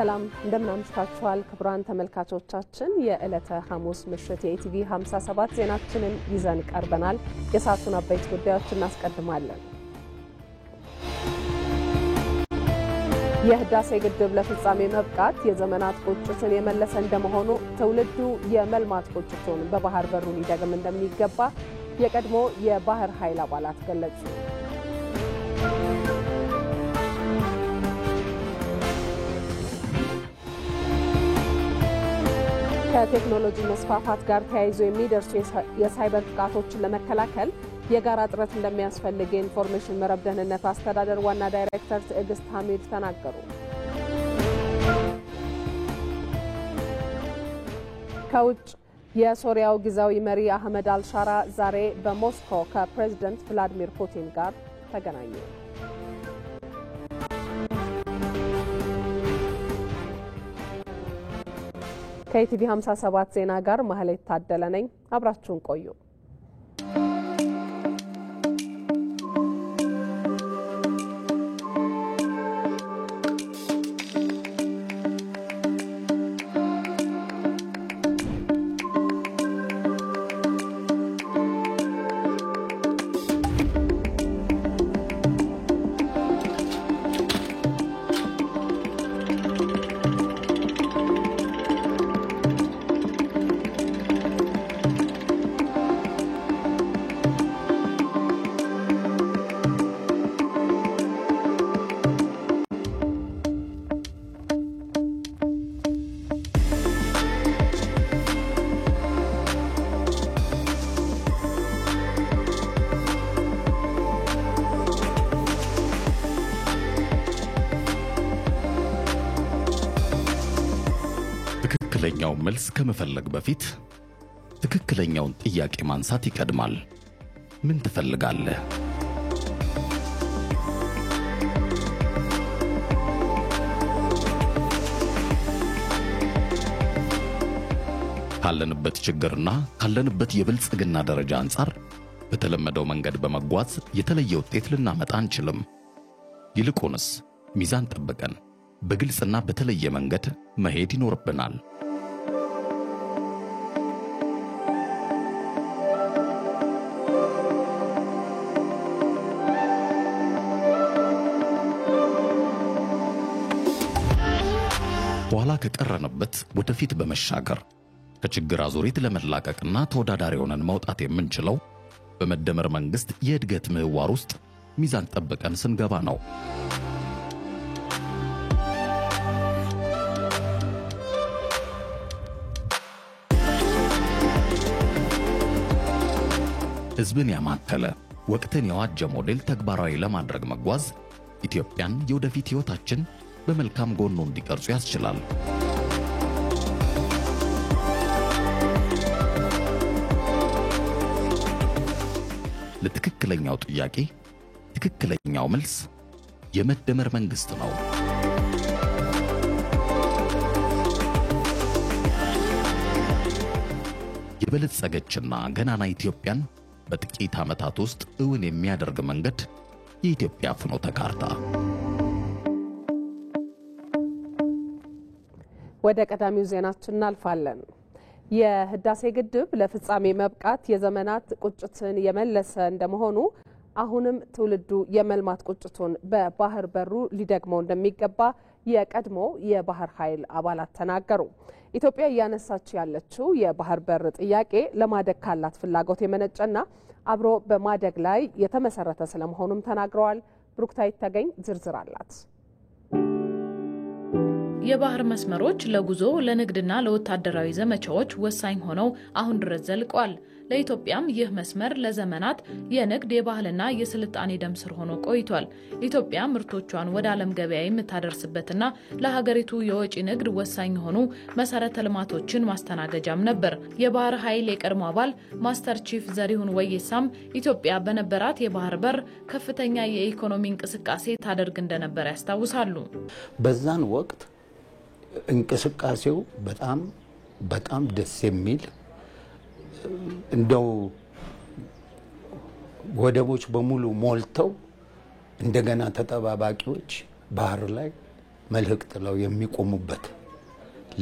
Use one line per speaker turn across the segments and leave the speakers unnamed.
ሰላም እንደምን አምሽታችኋል ክቡራን ተመልካቾቻችን የዕለተ ሐሙስ ምሽት የኢቲቪ 57 ዜናችንን ይዘን ቀርበናል። የሰዓቱን አበይት ጉዳዮች እናስቀድማለን። የህዳሴ ግድብ ለፍጻሜ መብቃት የዘመናት ቁጭትን የመለሰ እንደመሆኑ ትውልዱ የመልማት ቁጭቱን በባህር በሩ ሊደግም እንደሚገባ የቀድሞ የባህር ኃይል አባላት ገለጹ። ከቴክኖሎጂ መስፋፋት ጋር ተያይዞ የሚደርሱ የሳይበር ጥቃቶችን ለመከላከል የጋራ ጥረት እንደሚያስፈልግ የኢንፎርሜሽን መረብ ደህንነት አስተዳደር ዋና ዳይሬክተር ትዕግስት ሐሚድ ተናገሩ። ከውጭ የሶሪያው ጊዜያዊ መሪ አህመድ አልሻራ ዛሬ በሞስኮ ከፕሬዝዳንት ቭላዲሚር ፑቲን ጋር ተገናኙ። ከኢቲቪ 57 ዜና ጋር ማህሌት ታደለ ነኝ። አብራችሁን ቆዩ።
ትክክለኛው መልስ ከመፈለግ በፊት ትክክለኛውን ጥያቄ ማንሳት ይቀድማል። ምን ትፈልጋለህ? ካለንበት ችግርና ካለንበት የብልጽግና ደረጃ አንፃር በተለመደው መንገድ በመጓዝ የተለየ ውጤት ልናመጣ አንችልም። ይልቁንስ ሚዛን ጠብቀን በግልጽና በተለየ መንገድ መሄድ ይኖርብናል። ኋላ ከቀረንበት ወደፊት በመሻገር ከችግር አዙሪት ለመላቀቅና ተወዳዳሪ ሆነን መውጣት የምንችለው በመደመር መንግስት የእድገት ምህዋር ውስጥ ሚዛን ጠብቀን ስንገባ ነው። ህዝብን ያማከለ ወቅትን የዋጀ ሞዴል ተግባራዊ ለማድረግ መጓዝ ኢትዮጵያን የወደፊት ህይወታችን በመልካም ጎኑ እንዲቀርጹ ያስችላል። ለትክክለኛው ጥያቄ ትክክለኛው መልስ የመደመር መንግስት ነው። የበለጸገችና ገናና ኢትዮጵያን በጥቂት ዓመታት ውስጥ እውን የሚያደርግ መንገድ የኢትዮጵያ ፍኖተ ካርታ።
ወደ ቀዳሚው ዜናችን እናልፋለን። የህዳሴ ግድብ ለፍጻሜ መብቃት የዘመናት ቁጭትን የመለሰ እንደመሆኑ አሁንም ትውልዱ የመልማት ቁጭቱን በባህር በሩ ሊደግመው እንደሚገባ የቀድሞ የባህር ኃይል አባላት ተናገሩ። ኢትዮጵያ እያነሳች ያለችው የባህር በር ጥያቄ ለማደግ ካላት ፍላጎት የመነጨና አብሮ በማደግ ላይ የተመሰረተ ስለመሆኑም ተናግረዋል። ብሩክታይት ተገኝ ዝርዝር አላት።
የባህር መስመሮች ለጉዞ ለንግድና ለወታደራዊ ዘመቻዎች ወሳኝ ሆነው አሁን ድረስ ዘልቀዋል። ለኢትዮጵያም ይህ መስመር ለዘመናት የንግድ የባህልና የስልጣኔ ደም ስር ሆኖ ቆይቷል። ኢትዮጵያ ምርቶቿን ወደ ዓለም ገበያ የምታደርስበትና ለሀገሪቱ የወጪ ንግድ ወሳኝ የሆኑ መሰረተ ልማቶችን ማስተናገጃም ነበር። የባህር ኃይል የቀድሞ አባል ማስተር ቺፍ ዘሪሁን ወይሳም ኢትዮጵያ በነበራት የባህር በር ከፍተኛ የኢኮኖሚ እንቅስቃሴ ታደርግ እንደነበር ያስታውሳሉ።
በዛን ወቅት እንቅስቃሴው በጣም ደስ የሚል እንደው ወደቦች በሙሉ ሞልተው እንደገና ተጠባባቂዎች ባህር ላይ መልህቅ ጥለው የሚቆሙበት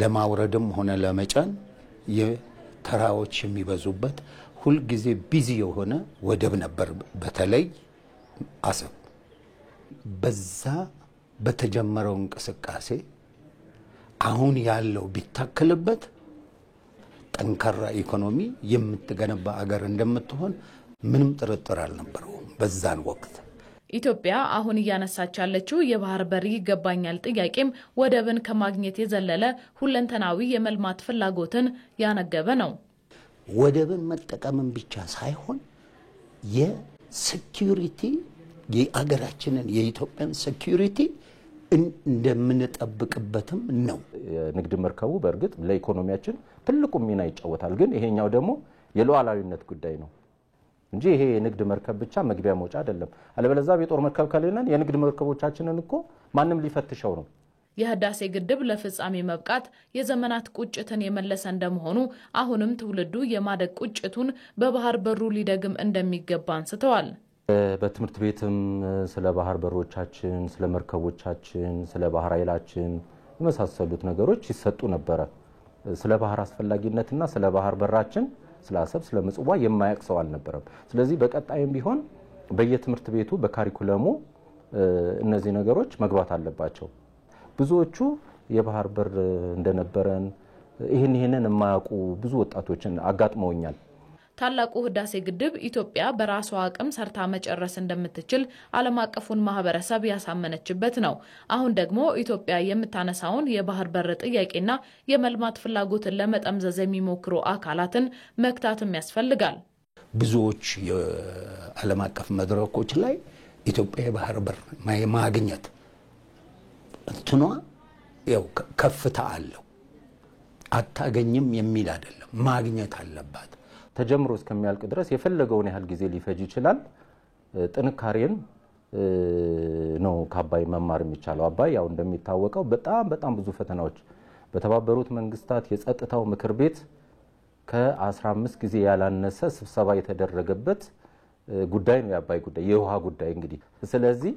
ለማውረድም ሆነ ለመጫን የተራዎች የሚበዙበት ሁሉ ጊዜ ቢዚ የሆነ ወደብ ነበር በተለይ አሰብ በዛ በተጀመረው እንቅስቃሴ አሁን ያለው ቢታከለበት ጠንካራ ኢኮኖሚ የምትገነባ አገር እንደምትሆን ምንም ጥርጥር አልነበረውም በዛን ወቅት
ኢትዮጵያ አሁን እያነሳች ያለችው የባህር በር ይገባኛል ጥያቄም ወደብን ከማግኘት የዘለለ ሁለንተናዊ የመልማት ፍላጎትን ያነገበ ነው
ወደብን መጠቀምን ብቻ ሳይሆን የሴኩሪቲ የአገራችንን የኢትዮጵያን ሴኩሪቲ እንደምንጠብቅበትም ነው
ንግድ መርከቡ በእርግጥ ለኢኮኖሚያችን ትልቁ ሚና ይጫወታል ግን ይሄኛው ደግሞ የሉዓላዊነት ጉዳይ ነው እንጂ ይሄ የንግድ መርከብ ብቻ መግቢያ መውጫ አይደለም አለበለዚያ የጦር መርከብ ከሌለን የንግድ መርከቦቻችንን እኮ ማንም ሊፈትሸው ነው
የህዳሴ ግድብ ለፍጻሜ መብቃት የዘመናት ቁጭትን የመለሰ እንደመሆኑ አሁንም ትውልዱ የማደግ ቁጭቱን በባህር በሩ ሊደግም እንደሚገባ አንስተዋል
በትምህርት ቤትም ስለ ባህር በሮቻችን ስለ መርከቦቻችን ስለ ባህር ኃይላችን የመሳሰሉት ነገሮች ይሰጡ ነበር ስለ ባህር አስፈላጊነትና ስለ ባህር በራችን ስለ አሰብ ስለ ምጽዋ የማያውቅ ሰው አልነበረም ስለዚህ በቀጣይም ቢሆን በየትምህርት ቤቱ በካሪኩለሙ እነዚህ ነገሮች መግባት አለባቸው ብዙዎቹ የባህር በር እንደነበረን ይሄንን የማያውቁ ብዙ ወጣቶችን አጋጥመውኛል
ታላቁ ህዳሴ ግድብ ኢትዮጵያ በራሷ አቅም ሰርታ መጨረስ እንደምትችል ዓለም አቀፉን ማህበረሰብ ያሳመነችበት ነው አሁን ደግሞ ኢትዮጵያ የምታነሳውን የባህር በር ጥያቄና የመልማት ፍላጎትን ለመጠምዘዝ የሚሞክሩ አካላትን መክታትም ያስፈልጋል
ብዙዎች የዓለም አቀፍ መድረኮች ላይ ኢትዮጵያ የባህር በር ማግኘት እንትኗ ያው ከፍታ አለው አታገኝም የሚል አይደለም ማግኘት አለባት
ተጀምሮ እስከሚያልቅ ድረስ የፈለገውን ያህል ጊዜ ሊፈጅ ይችላል ጥንካሬን ነው ከአባይ መማር የሚቻለው አባይ ያው እንደሚታወቀው በጣም ብዙ ፈተናዎች በተባበሩት መንግስታት የጸጥታው ምክር ቤት ከ15 ጊዜ ያላነሰ ስብሰባ የተደረገበት ጉዳይ ነው የአባይ ጉዳይ የውሃ ጉዳይ እንግዲህ ስለዚህ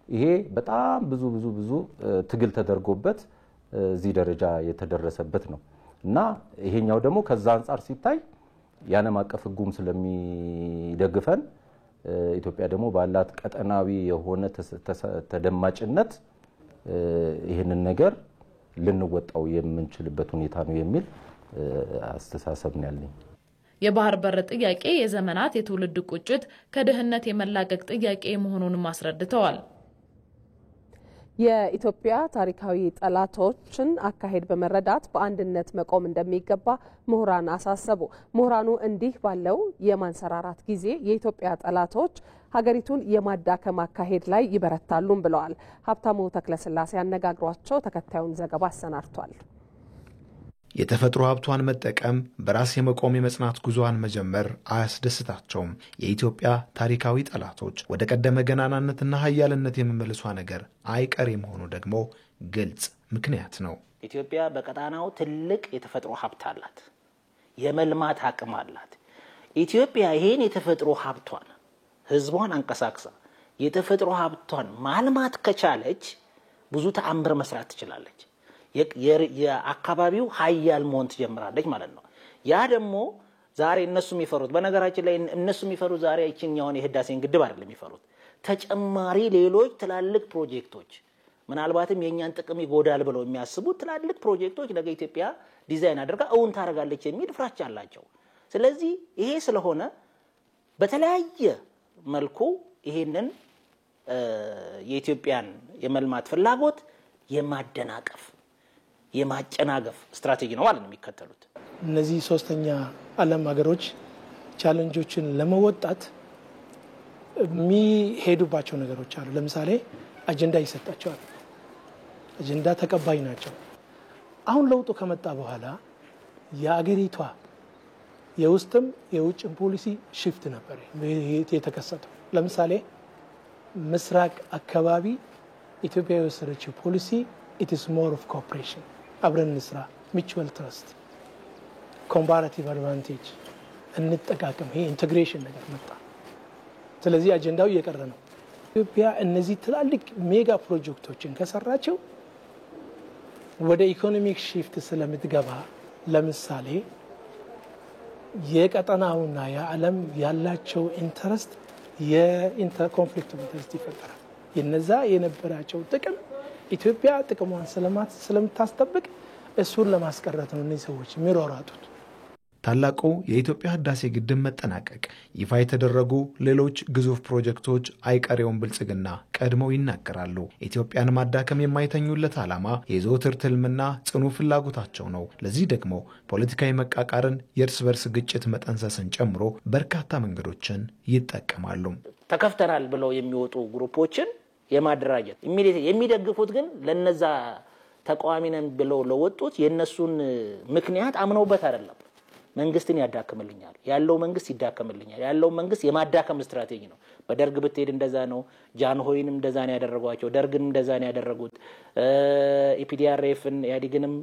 ይሄ በጣም ብዙ ትግል ተደርጎበት እዚህ ደረጃ የተደረሰበት ነው እና ይሄኛው ደግሞ ከዛ አንፃር ሲታይ ያለም አቀፍ ህጉም ስለሚደግፈን ኢትዮጵያ ደግሞ ባላት ቀጠናዊ የሆነ ተደማጭነት ይሄንን ነገር ልንወጣው የምንችልበት ሁኔታ ነው የሚል አስተሳሰብ ነው ያለኝ
የባህር በር ጥያቄ የዘመናት የትውልድ ቁጭት ከድህነት የመላቀቅ ጥያቄ መሆኑን ማስረድተዋል
የኢትዮጵያ ታሪካዊ ጠላቶችን አካሄድ በመረዳት በአንድነት መቆም እንደሚገባ ምሁራን አሳሰቡ ምሁራኑ እንዲህ ባለው የማንሰራራት ጊዜ የኢትዮጵያ ጠላቶች ሀገሪቱን የማዳከም አካሄድ ላይ ይበረታሉም ብለዋል ሀብታሙ ተክለስላሴ ያነጋግሯቸው ተከታዩን ዘገባ አሰናድቷል
የተፈጥሮ ሀብቷን መጠቀም በራስ የመቆም የመጽናት ጉዞዋን መጀመር አያስደስታቸውም የኢትዮጵያ ታሪካዊ ጠላቶች ወደ ቀደመ ገናናነትና ኃያልነት የመመለሷ ነገር አይቀሬ መሆኑ ደግሞ ግልጽ ምክንያት ነው
ኢትዮጵያ በቀጣናው ትልቅ የተፈጥሮ ሀብት አላት የመልማት አቅም አላት ኢትዮጵያ ይሄን የተፈጥሮ ሀብቷን ህዝቧን አንቀሳቅሳ የተፈጥሮ ሀብቷን ማልማት ከቻለች ብዙ ተአምር መስራት ትችላለች የአካባቢው ኃያል መሆን ትጀምራለች ማለት ነው ያ ደግሞ ዛሬ እነሱ የሚፈሩት በነገራችን ላይ እነሱ የሚፈሩት ዛሬ እቺኛውን የህዳሴን ግድብ አይደለም የሚፈሩት ተጨማሪ ሌሎች ትላልቅ ፕሮጀክቶች ምናልባትም የኛን ጥቅም ይጎዳል ብለው የሚያስቡት ትላልቅ ፕሮጀክቶች ነገ ኢትዮጵያ ዲዛይን አድርጋ እውን ታረጋለች የሚል ፍራቻ አላቸው ስለዚህ ይሄ ስለሆነ በተለያየ መልኩ ይሄንን የኢትዮጵያን የመልማት ፍላጎት የማደናቀፍ የማጨናገፍ ስትራቴጂ ነው ማለት ነው የሚከተሉት
እነዚህ ሶስተኛ ዓለም ሀገሮች ቻሌንጆችን ለመወጣት የሚሄዱባቸው ነገሮች አሉ ለምሳሌ አጀንዳ ይሰጣቸዋል አጀንዳ ተቀባይ ናቸው አሁን ለውጡ ከመጣ በኋላ የአገሪቷ የውስጥም የውጭም ፖሊሲ ሽፍት ነበር የተከሰተው ለምሳሌ ምስራቅ አካባቢ ኢትዮጵያ የወሰደችው ፖሊሲ it is more of cooperation አብረን እንስራ mutual trust comparative advantage እንጠቃቀም ይሄ ኢንተግሬሽን ነገር መጣ ስለዚህ አጀንዳው እየቀረ ነው ኢትዮጵያ እነዚህ ትላልቅ ሜጋ ፕሮጀክቶችን ከሰራቸው ወደ ኢኮኖሚክ ሺፍት ስለምትገባ ለምሳሌ የቀጠናውና የዓለም ያላቸው ኢንተረስት የኢንተርኮንፍሊክት ኢንተረስት ይፈጠራል። የነዛ የነበራቸው ጥቅም ኢትዮጵያ ጥቅሟን ስለምታስጠብቅ እሱን ለማስቀረት ነው እነዚህ ሰዎች የሚሯሯጡት።
ታላቁ የኢትዮጵያ ህዳሴ ግድብ መጠናቀቅ ይፋ የተደረጉ ሌሎች ግዙፍ ፕሮጀክቶች አይቀሬውን ብልጽግና ቀድመው ይናገራሉ። ኢትዮጵያን ማዳከም የማይተኙለት ዓላማ የዘወትር ትልምና ጽኑ ፍላጎታቸው ነው። ለዚህ ደግሞ ፖለቲካዊ መቃቃርን፣ የእርስ በርስ ግጭት መጠንሰስን ጨምሮ በርካታ መንገዶችን ይጠቀማሉ።
ተከፍተናል ብለው የሚወጡ ግሩፖችን የማደራጀት የሚደግፉት ግን ለነዛ ተቃዋሚ ነን ብለው ለወጡት የነሱን ምክንያት አምነውበት አይደለም። መንግስትን ያዳከምልኛል ያለው መንግስት ይዳከምልኛል ያለው መንግስት የማዳከም ስትራቴጂ ነው። በደርግ ብትሄድ እንደዛ ነው። ጃንሆይንም እንደዛ ነው ያደረጓቸው። ደርግንም እንደዛ ነው ያደረጉት። ኢፒዲአርኤፍን ያዲግንም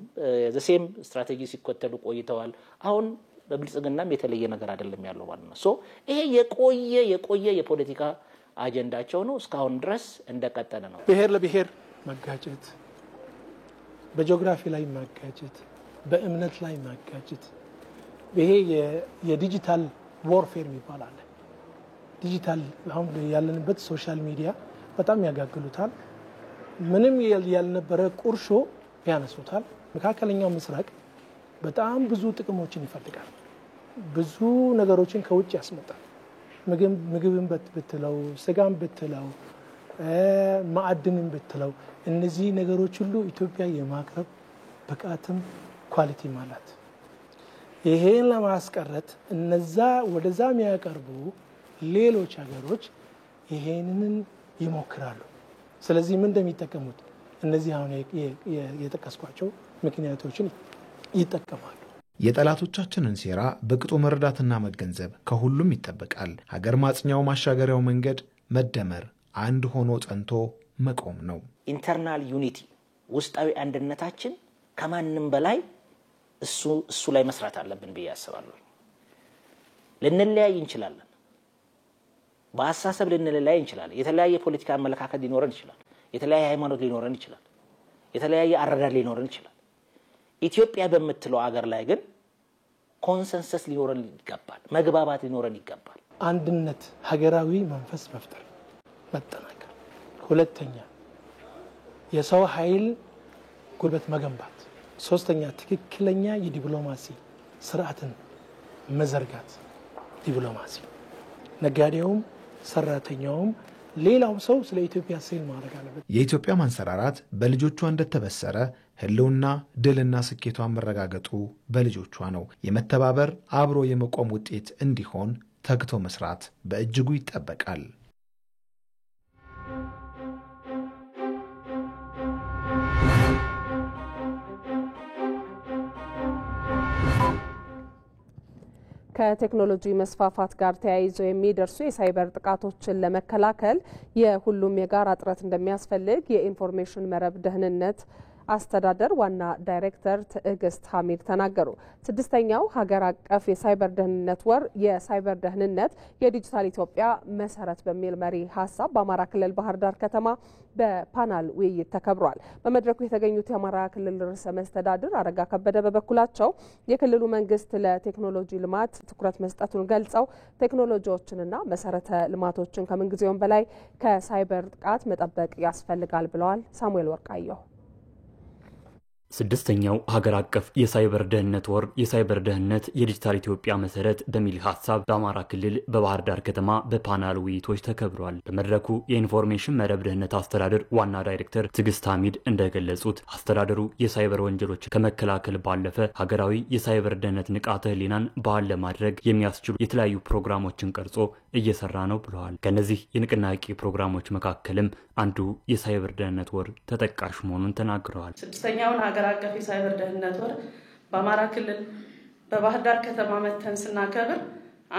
ዘሴም ስትራቴጂ ሲከተሉ ቆይተዋል። አሁን በብልጽግናም የተለየ ነገር አይደለም ያለው ማለት ነው። ሶ ይሄ የቆየ የፖለቲካ አጀንዳቸው ነው። እስካሁን ድረስ እንደቀጠለ ነው።
ብሔር ለብሔር ማጋጨት፣ በጂኦግራፊ ላይ ማጋጨት፣ በእምነት ላይ ማጋጨት፣ ይሄ የዲጂታል ዋርፌር ይባላል። ዲጂታል አሁን ያለንበት ሶሻል ሚዲያ በጣም ያጋግሉታል። ምንም ያልነበረ ቁርሾ ያነሱታል። መካከለኛው ምስራቅ በጣም ብዙ ጥቅሞችን ይፈልጋል። ብዙ ነገሮችን ከውጭ ያስመጣል። ምግብን ብትለው፣ ስጋን ብትለው፣ ማዕድንን ብትለው እነዚህ ነገሮች ሁሉ ኢትዮጵያ የማቅረብ ብቃትም ኳሊቲ ማለት ይሄን ለማስቀረት እነዛ ወደዛ የሚያቀርቡ ሌሎች ሀገሮች ይሄንን ይሞክራሉ። ስለዚህ ምን እንደሚጠቀሙት እነዚህ አሁን የጠቀስኳቸው ምክንያቶችን ይጠቀማሉ።
የጠላቶቻችንን ሴራ በቅጡ መረዳትና መገንዘብ ከሁሉም ይጠበቃል። ሀገር ማጽኛው ማሻገሪያው መንገድ መደመር፣ አንድ ሆኖ ጸንቶ መቆም ነው።
ኢንተርናል ዩኒቲ ውስጣዊ አንድነታችን ከማንም በላይ እሱ ላይ መስራት አለብን ብዬ አስባለሁ። ልንለያይ እንችላለን። በአሳሰብ ልንለያይ እንችላለን። የተለያየ ፖለቲካ አመለካከት ሊኖረን ይችላል። የተለያየ ሃይማኖት ሊኖረን ይችላል። የተለያየ አረዳድ ሊኖረን ይችላል። ኢትዮጵያ በምትለው ሀገር ላይ ግን ኮንሰንሰስ ሊኖረን ይገባል። መግባባት ሊኖረን ይገባል።
አንድነት፣ ሀገራዊ መንፈስ መፍጠር፣ መጠናከር። ሁለተኛ የሰው ኃይል ጉልበት መገንባት። ሶስተኛ ትክክለኛ የዲፕሎማሲ ስርዓትን መዘርጋት። ዲፕሎማሲ ነጋዴውም ሰራተኛውም ሌላውም ሰው ስለ ኢትዮጵያ ሴል ማድረግ አለበት።
የኢትዮጵያ ማንሰራራት በልጆቿ እንደተበሰረ ህልውና ድልና ስኬቷን መረጋገጡ በልጆቿ ነው። የመተባበር አብሮ የመቆም ውጤት እንዲሆን ተግቶ መስራት በእጅጉ ይጠበቃል።
ከቴክኖሎጂ መስፋፋት ጋር ተያይዞ የሚደርሱ የሳይበር ጥቃቶችን ለመከላከል የሁሉም የጋራ ጥረት እንደሚያስፈልግ የኢንፎርሜሽን መረብ ደህንነት አስተዳደር ዋና ዳይሬክተር ትዕግስት ሐሚድ ተናገሩ። 6ኛው ሀገር አቀፍ የሳይበር ደህንነት ወር የሳይበር ደህንነት የዲጂታል ኢትዮጵያ መሰረት በሚል መሪ ሀሳብ በአማራ ክልል ባህር ዳር ከተማ በፓናል ውይይት ተከብሯል። በመድረኩ የተገኙት የአማራ ክልል ርዕሰ መስተዳድር አረጋ ከበደ በበኩላቸው የክልሉ መንግስት ለቴክኖሎጂ ልማት ትኩረት መስጠቱን ገልጸው ቴክኖሎጂዎችንና መሰረተ ልማቶችን ከምንጊዜውም በላይ ከሳይበር ጥቃት መጠበቅ ያስፈልጋል ብለዋል። ሳሙኤል ወርቃየሁ
6ኛው ሀገር አቀፍ የሳይበር ደህንነት ወር የሳይበር ደህንነት የዲጂታል ኢትዮጵያ መሰረት በሚል ሀሳብ በአማራ ክልል በባህር ዳር ከተማ በፓናል ውይይቶች ተከብሯል። በመድረኩ የኢንፎርሜሽን መረብ ደህንነት አስተዳደር ዋና ዳይሬክተር ትዕግስት ሐሚድ እንደገለጹት አስተዳደሩ የሳይበር ወንጀሎች ከመከላከል ባለፈ ሀገራዊ የሳይበር ደህንነት ንቃተ ህሊናን ባህል ለማድረግ የሚያስችሉ የተለያዩ ፕሮግራሞችን ቀርጾ እየሰራ ነው ብለዋል። ከነዚህ የንቅናቄ ፕሮግራሞች መካከልም አንዱ የሳይበር ደህንነት ወር ተጠቃሽ መሆኑን ተናግረዋል።
6ኛውን ሀገር አቀፍ የሳይበር ደህንነት ወር በአማራ ክልል በባህር ዳር ከተማ መተን ስናከብር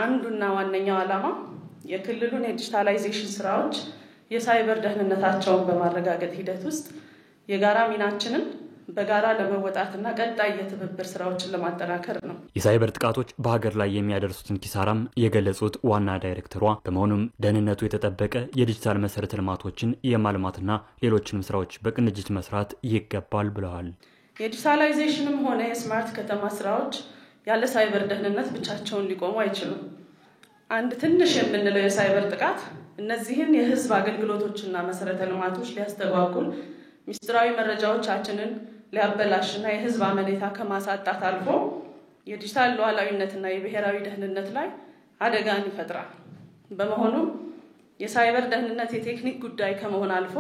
አንዱና ዋነኛው ዓላማ የክልሉን የዲጂታላይዜሽን ስራዎች የሳይበር ደህንነታቸውን በማረጋገጥ ሂደት ውስጥ የጋራ ሚናችንን በጋራ ለመወጣትና ቀጣይ የትብብር ስራዎችን ለማጠናከር ነው።
የሳይበር ጥቃቶች በሀገር ላይ የሚያደርሱትን ኪሳራም የገለጹት ዋና ዳይሬክተሯ በመሆኑም ደህንነቱ የተጠበቀ የዲጂታል መሰረተ ልማቶችን የማልማትና ሌሎችንም ስራዎች በቅንጅት መስራት ይገባል ብለዋል።
የዲጂታላይዜሽንም ሆነ የስማርት ከተማ ስራዎች ያለ ሳይበር ደህንነት ብቻቸውን ሊቆሙ አይችሉም። አንድ ትንሽ የምንለው የሳይበር ጥቃት እነዚህን የህዝብ አገልግሎቶችና መሰረተ ልማቶች ሊያስተጓጉል፣ ሚስጥራዊ መረጃዎቻችንን ሊያበላሽና የህዝብ አመኔታ ከማሳጣት አልፎ የዲጂታል ሉዓላዊነትና የብሔራዊ ደህንነት ላይ አደጋን ይፈጥራል። በመሆኑም የሳይበር ደህንነት የቴክኒክ ጉዳይ ከመሆን አልፎ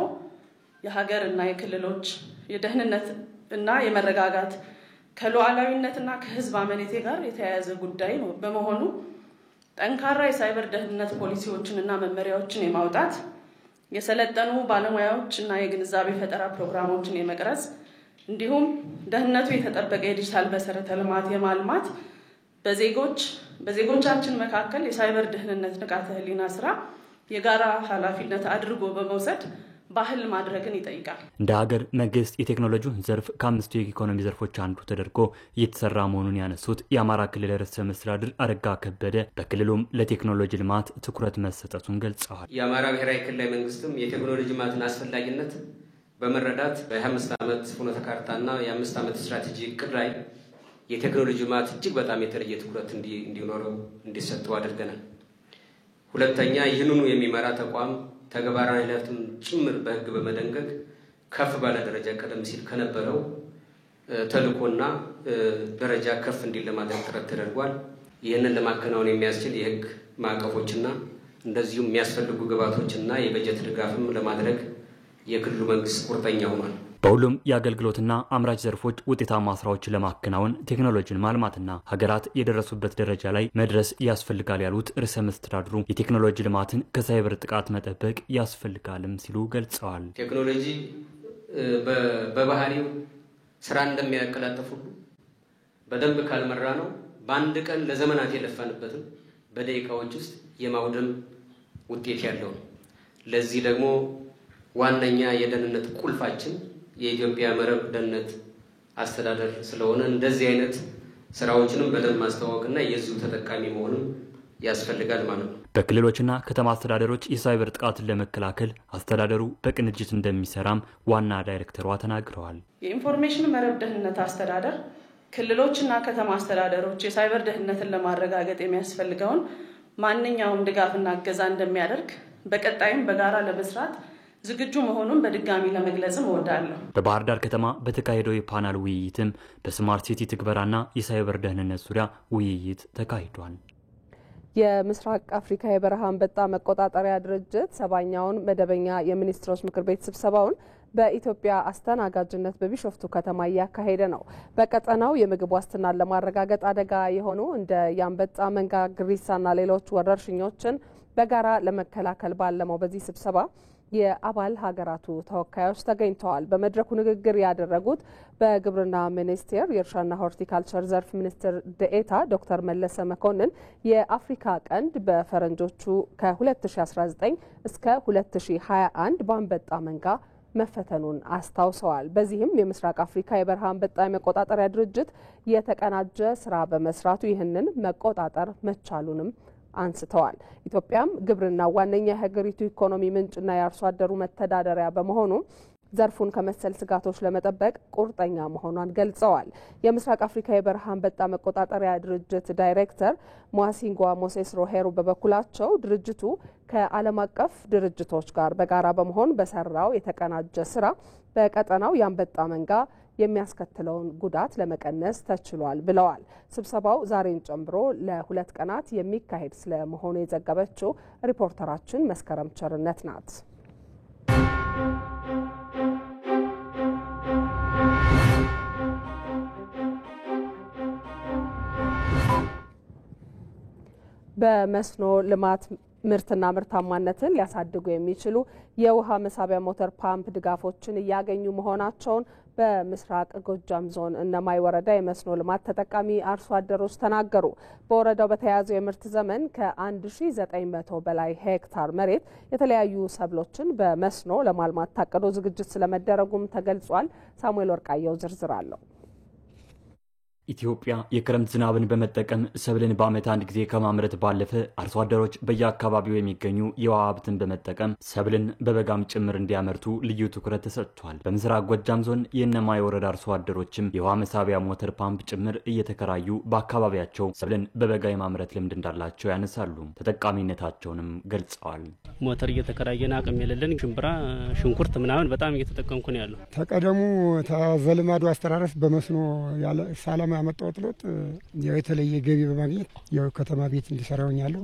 የሀገርና የክልሎች የደህንነት እና የመረጋጋት ከሉዓላዊነትና ከህዝብ አመኔታ ጋር የተያያዘ ጉዳይ ነው። በመሆኑ ጠንካራ የሳይበር ደህንነት ፖሊሲዎችንና መመሪያዎችን የማውጣት የሰለጠኑ ባለሙያዎችና የግንዛቤ ፈጠራ ፕሮግራሞችን የመቅረጽ እንዲሁም ደህንነቱ የተጠበቀ የዲጂታል መሰረተ ልማት የማልማት በዜጎቻችን መካከል የሳይበር ደህንነት ንቃተ ህሊና ስራ የጋራ ኃላፊነት አድርጎ በመውሰድ ባህል ማድረግን ይጠይቃል።
እንደ ሀገር መንግስት የቴክኖሎጂውን ዘርፍ ከ5 የኢኮኖሚ ዘርፎች አንዱ ተደርጎ እየተሰራ መሆኑን ያነሱት የአማራ ክልል ርዕሰ መስተዳድር አረጋ ከበደ በክልሉም ለቴክኖሎጂ ልማት ትኩረት መሰጠቱን ገልጸዋል።
የአማራ ብሔራዊ ክልላዊ መንግስትም የቴክኖሎጂ ልማትን አስፈላጊነት በመረዳት በ5 ዓመት ፍኖተ ካርታና የ5 ዓመት ስትራቴጂ እቅድ ላይ የቴክኖሎጂ ልማት እጅግ በጣም የተለየ ትኩረት እንዲኖረው እንዲሰጠው አድርገናል። ሁለተኛ ይህንኑ የሚመራ ተቋም ተግባራዊነቱን ጭምር በህግ በመደንገግ ከፍ ባለ ደረጃ ቀደም ሲል ከነበረው ተልእኮና ደረጃ ከፍ እንዲል ለማድረግ ጥረት ተደርጓል። ይህንን ለማከናወን የሚያስችል የህግ ማዕቀፎችና እንደዚሁም የሚያስፈልጉ ግብዓቶችና የበጀት ድጋፍም ለማድረግ የክልሉ መንግስት ቁርጠኛ ሆኗል።
በሁሉም የአገልግሎትና አምራች ዘርፎች ውጤታማ ስራዎችን ለማከናወን ቴክኖሎጂን ማልማትና ሀገራት የደረሱበት ደረጃ ላይ መድረስ ያስፈልጋል ያሉት ርዕሰ መስተዳድሩ የቴክኖሎጂ ልማትን ከሳይበር ጥቃት መጠበቅ ያስፈልጋልም ሲሉ ገልጸዋል።
ቴክኖሎጂ በባህሪው ስራ እንደሚያቀላጥፍ ሁሉ በደንብ ካልመራ ነው በአንድ ቀን ለዘመናት የለፋንበትን በደቂቃዎች ውስጥ የማውደም ውጤት ያለው። ለዚህ ደግሞ ዋነኛ የደህንነት ቁልፋችን የኢትዮጵያ መረብ ደህንነት አስተዳደር ስለሆነ እንደዚህ አይነት ስራዎችንም በደንብ ማስተዋወቅና የዚሁ ተጠቃሚ መሆንም ያስፈልጋል ማለት ነው።
በክልሎችና ከተማ አስተዳደሮች የሳይበር ጥቃትን ለመከላከል አስተዳደሩ በቅንጅት እንደሚሰራም ዋና ዳይሬክተሯ ተናግረዋል።
የኢንፎርሜሽን መረብ ደህንነት አስተዳደር ክልሎችና ከተማ አስተዳደሮች የሳይበር ደህንነትን ለማረጋገጥ የሚያስፈልገውን ማንኛውም ድጋፍና እገዛ እንደሚያደርግ በቀጣይም በጋራ ለመስራት ዝግጁ መሆኑን በድጋሚ ለመግለጽም እወዳለሁ።
በባህር ዳር ከተማ በተካሄደው የፓናል ውይይትም በስማርት ሲቲ ትግበራና የሳይበር ደህንነት ዙሪያ ውይይት ተካሂዷል።
የምስራቅ አፍሪካ የበረሃ አንበጣ መቆጣጠሪያ ድርጅት 7ኛውን መደበኛ የሚኒስትሮች ምክር ቤት ስብሰባውን በኢትዮጵያ አስተናጋጅነት በቢሾፍቱ ከተማ እያካሄደ ነው። በቀጠናው የምግብ ዋስትናን ለማረጋገጥ አደጋ የሆኑ እንደ የአንበጣ መንጋ ግሪሳና ሌሎች ወረርሽኞችን በጋራ ለመከላከል ባለመው በዚህ ስብሰባ የአባል ሀገራቱ ተወካዮች ተገኝተዋል። በመድረኩ ንግግር ያደረጉት በግብርና ሚኒስቴር የእርሻና ሆርቲካልቸር ዘርፍ ሚኒስትር ዴኤታ ዶክተር መለሰ መኮንን የአፍሪካ ቀንድ በፈረንጆቹ ከ2019 እስከ 2021 በአንበጣ መንጋ መፈተኑን አስታውሰዋል። በዚህም የምስራቅ አፍሪካ የበረሃ አንበጣ መቆጣጠሪያ ድርጅት የተቀናጀ ስራ በመስራቱ ይህንን መቆጣጠር መቻሉንም አንስተዋል። ኢትዮጵያም ግብርና ዋነኛ የሀገሪቱ ኢኮኖሚ ምንጭና የአርሶ አደሩ መተዳደሪያ በመሆኑ ዘርፉን ከመሰል ስጋቶች ለመጠበቅ ቁርጠኛ መሆኗን ገልጸዋል። የምስራቅ አፍሪካ የበረሃ አንበጣ መቆጣጠሪያ ድርጅት ዳይሬክተር ሟሲንጓ ሞሴስሮ ሄሩ በበኩላቸው ድርጅቱ ከዓለም አቀፍ ድርጅቶች ጋር በጋራ በመሆን በሰራው የተቀናጀ ስራ በቀጠናው የአንበጣ መንጋ የሚያስከትለውን ጉዳት ለመቀነስ ተችሏል ብለዋል። ስብሰባው ዛሬን ጨምሮ ለ2 ቀናት የሚካሄድ ስለመሆኑ የዘገበችው ሪፖርተራችን መስከረም ቸርነት ናት። በመስኖ ልማት ምርትና ምርታማነትን ሊያሳድጉ የሚችሉ የውሃ መሳቢያ ሞተር ፓምፕ ድጋፎችን እያገኙ መሆናቸውን በምስራቅ ጎጃም ዞን እነማይ ወረዳ የመስኖ ልማት ተጠቃሚ አርሶ አደሮች ተናገሩ። በወረዳው በተያያዘው የምርት ዘመን ከ1900 በላይ ሄክታር መሬት የተለያዩ ሰብሎችን በመስኖ ለማልማት ታቅዶ ዝግጅት ስለመደረጉም ተገልጿል። ሳሙኤል ወርቃየው ዝርዝር አለው።
ኢትዮጵያ የክረምት ዝናብን በመጠቀም ሰብልን በዓመት አንድ ጊዜ ከማምረት ባለፈ አርሶ አደሮች በየአካባቢው የሚገኙ የውሃ ሀብትን በመጠቀም ሰብልን በበጋም ጭምር እንዲያመርቱ ልዩ ትኩረት ተሰጥቷል። በምስራቅ ጎጃም ዞን የእነማይ ወረዳ አርሶ አደሮችም የውሃ መሳቢያ ሞተር ፓምፕ ጭምር እየተከራዩ በአካባቢያቸው ሰብልን በበጋ የማምረት ልምድ እንዳላቸው ያነሳሉ። ተጠቃሚነታቸውንም ገልጸዋል።
ሞተር እየተከራየን አቅም የሌለን ሽምብራ፣ ሽንኩርት ምናምን በጣም እየተጠቀምኩ ነው ያለው።
ተቀደሙ ተዘልማዱ አስተራረስ በመስኖ ያለ ሰላም ያመጣው ጥሎት የተለየ ገቢ በማግኘት ያው ከተማ ቤት እንዲሰራውኛለሁ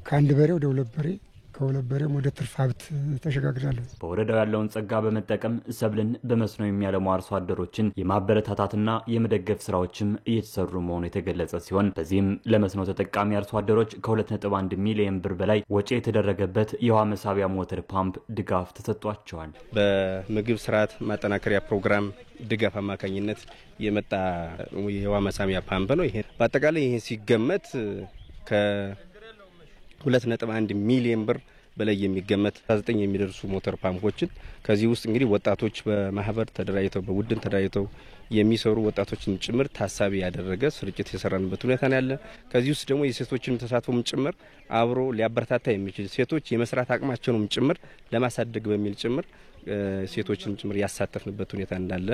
ከአንድ በሬ ወደ ሁለት በሬ ከሁለት በሬም ወደ ትርፍ ሀብት ተሸጋግራለሁ።
በወረዳው ያለውን ጸጋ በመጠቀም ሰብልን በመስኖ የሚያለሙ አርሶ አደሮችን የማበረታታትና የመደገፍ ስራዎችም እየተሰሩ መሆኑ የተገለጸ ሲሆን በዚህም ለመስኖ ተጠቃሚ አርሶ አደሮች ከ2.1 ሚሊዮን ብር በላይ ወጪ የተደረገበት የውሃ መሳቢያ ሞተር ፓምፕ ድጋፍ ተሰጥቷቸዋል።
በምግብ ስርዓት ማጠናከሪያ ፕሮግራም ድጋፍ አማካኝነት የመጣ የውሃ መሳቢያ ፓምፕ ነው። ይሄ በአጠቃላይ ይሄ ሲገመት ከ2.1 ሚሊዮን ብር በላይ የሚገመት 19 የሚደርሱ ሞተር ፓምፖችን ከዚህ ውስጥ እንግዲህ ወጣቶች በማህበር ተደራጅተው በቡድን ተደራጅተው የሚሰሩ ወጣቶችን ጭምር ታሳቢ ያደረገ ስርጭት የሰራንበት ሁኔታ ነው ያለ። ከዚህ ውስጥ ደግሞ የሴቶችን ተሳትፎም ጭምር አብሮ ሊያበረታታ የሚችል ሴቶች የመስራት አቅማቸውንም ጭምር ለማሳደግ በሚል ጭምር ሴቶችን ጭምር ያሳተፍንበት ሁኔታ እንዳለ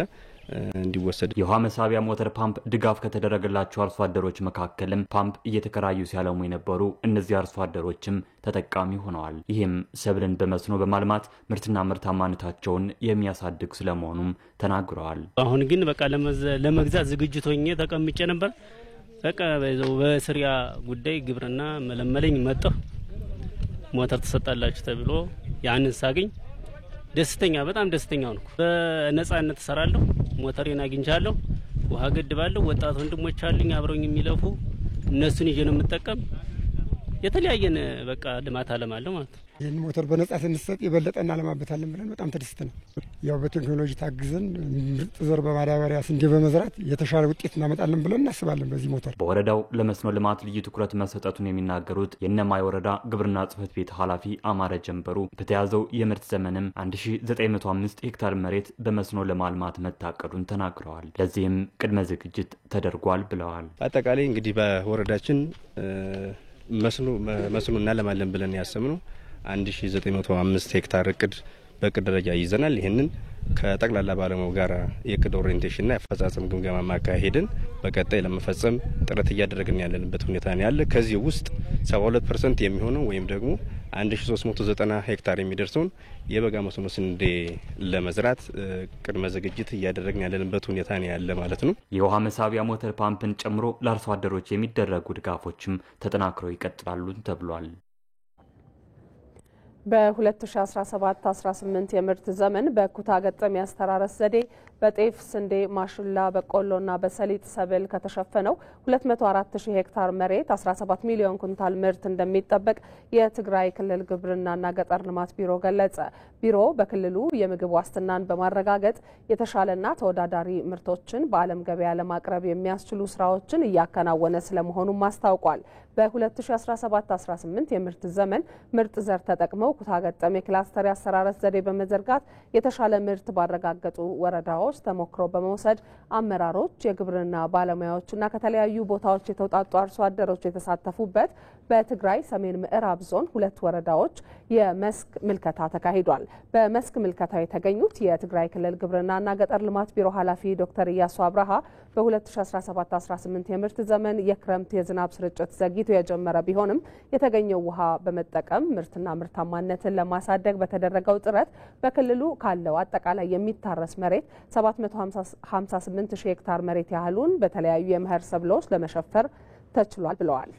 እንዲወሰድ
የውሃ መሳቢያ ሞተር ፓምፕ ድጋፍ ከተደረገላቸው አርሶ አደሮች መካከልም ፓምፕ እየተከራዩ ሲያለሙ የነበሩ እነዚህ አርሶ አደሮችም ተጠቃሚ ሆነዋል። ይህም ሰብልን በመስኖ በማልማት ምርትና ምርታማነታቸውን የሚያሳድግ ስለመሆኑም ተናግረዋል።
አሁን ግን በቃ ለመግዛት ዝግጅት ሆኜ ተቀምጬ ነበር። በቃ በስሪያ ጉዳይ ግብርና መለመለኝ መጣሁ። ሞተር ተሰጣላችሁ ተብሎ ያንን ሳገኝ ደስተኛ በጣም ደስተኛ ሆንኩ። በነጻነት እሰራለሁ። ሞተሬን አግኝቻለሁ። ውሃ ገድባለሁ። ወጣት ወንድሞች አሉኝ አብረውኝ የሚለፉ እነሱን ይዤ ነው የምጠቀም። የተለያየን በቃ ልማት አለማለሁ ማለት ነው።
ይህን ሞተር በነጻ ስንሰጥ የበለጠ እናለማበታለን ብለን በጣም ተደስተናል። ያው በቴክኖሎጂ ታግዘን ምርጥ ዘር በማዳበሪያ ስንዴ በመዝራት የተሻለ ውጤት እናመጣለን ብለን እናስባለን። በዚህ ሞተር
በወረዳው ለመስኖ ልማት ልዩ ትኩረት መሰጠቱን የሚናገሩት የእነማይ ወረዳ ግብርና ጽሕፈት ቤት ኃላፊ አማረ ጀንበሩ በተያዘው የምርት ዘመንም 1905 ሄክታር መሬት በመስኖ ለማልማት መታቀዱን ተናግረዋል። ለዚህም ቅድመ ዝግጅት ተደርጓል ብለዋል።
አጠቃላይ እንግዲህ በወረዳችን መስኖ እናለማለን ብለን ያሰብነው 1905 ሄክታር እቅድ በእቅድ ደረጃ ይዘናል። ይህንን ከጠቅላላ ባለሙያው ጋር የእቅድ ኦሪየንቴሽንና የአፈጻጸም ግምገማ ማካሄድን በቀጣይ ለመፈጸም ጥረት እያደረግን ያለንበት ሁኔታ ነው ያለ። ከዚህ ውስጥ 72% የሚሆነው ወይም ደግሞ 1390 ሄክታር የሚደርሰውን የበጋ መስኖ ስንዴ ለመዝራት ቅድመ ዝግጅት እያደረግን ያለንበት ሁኔታ ነው ያለ ማለት ነው።
የውሃ መሳቢያ ሞተር ፓምፕን ጨምሮ ለአርሶ አደሮች የሚደረጉ ድጋፎችም ተጠናክረው ይቀጥላሉ ተብሏል።
በ2017-18 የምርት ዘመን በኩታ ገጠም ያስተራረስ ዘዴ በጤፍ፣ ስንዴ፣ ማሽላ፣ በቆሎና በሰሊጥ ሰብል ከተሸፈነው 204,000 ሄክታር መሬት 17 ሚሊዮን ኩንታል ምርት እንደሚጠበቅ የትግራይ ክልል ግብርናና ገጠር ልማት ቢሮ ገለጸ። ቢሮ በክልሉ የምግብ ዋስትናን በማረጋገጥ የተሻለና ተወዳዳሪ ምርቶችን በዓለም ገበያ ለማቅረብ የሚያስችሉ ስራዎችን እያከናወነ ስለመሆኑም አስታውቋል። በ2017-18 የምርት ዘመን ምርጥ ዘር ተጠቅመው ኩታ ገጠም የክላስተር አሰራረስ ዘዴ በመዘርጋት የተሻለ ምርት ባረጋገጡ ወረዳዎች ተሞክሮ በመውሰድ አመራሮች፣ የግብርና ባለሙያዎችና ከተለያዩ ቦታዎች የተውጣጡ አርሶ አደሮች የተሳተፉበት በትግራይ ሰሜን ምዕራብ ዞን 2 ወረዳዎች የመስክ ምልከታ ተካሂዷል። በመስክ ምልከታው የተገኙት የትግራይ ክልል ግብርናና ገጠር ልማት ቢሮ ኃላፊ ዶክተር ኢያሱ አብርሃ በ2017-18 የምርት ዘመን የክረምት የዝናብ ስርጭት ዘግይቶ የጀመረ ቢሆንም የተገኘው ውሃ በመጠቀም ምርትና ምርታማነትን ለማሳደግ በተደረገው ጥረት በክልሉ ካለው አጠቃላይ የሚታረስ መሬት 758,000 ሄክታር መሬት ያህሉን በተለያዩ የመኸር ሰብሎች ለመሸፈር ተችሏል ብለዋል።